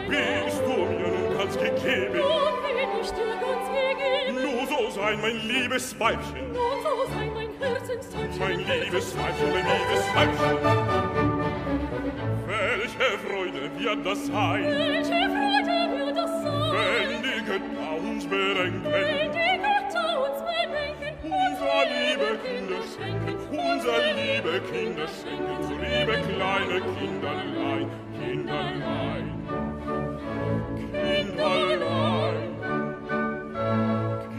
Bist du mir nun ganz gegeben? Nun bin ich dir ganz gegeben. Nun so sei mein liebes Weibchen. Nun so sei mein Herzenstäubchen. Mein liebes Weibchen, mein liebes Weibchen. Welche Freude wird das sein? Welche Freude wird das sein? Wenn die Götter uns bedenken. Wenn die Götter uns bedenken. Unser liebe Kinder schenken. Unser liebe Kinder schenken. So liebe kleine Kinderlein. Kinderlein. Kinderlein.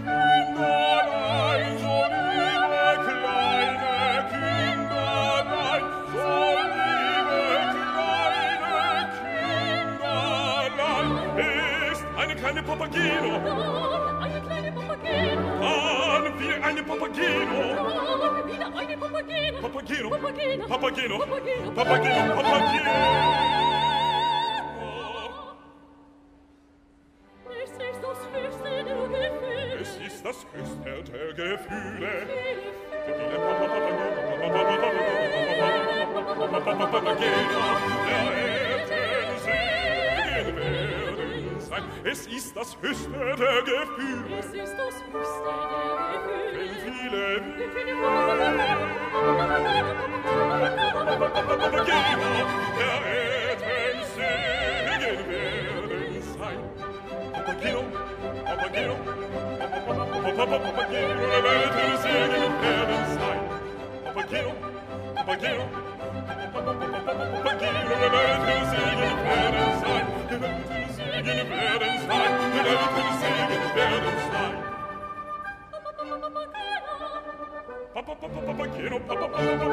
Kinderlein. So liebe kleine Kinderlein. So liebe kleine Kinderlein. Ist eine kleine Papageno. Dann eine kleine Papageno. Dann wie eine Papageno. Dann wieder eine Papageno. Papageno. Papageno. Papageno. Papageno. Papageno. Papageno. Es ist das höchste der Gefühle. Es ist das höchste der Gefühle. Es ist das höchste der Gefühle. Es ist das höchste der Gefühle. Wenn viele der Erden Segen werden sein. Papageno, Papageno, Papageno, der Welt Segen werden sein. Papageno, Papageno, Papageno, der Welt Segen werden sein. Der Welt Segen werden sein. Der Welt Segen werden sein. Papageno, Papageno, Papageno,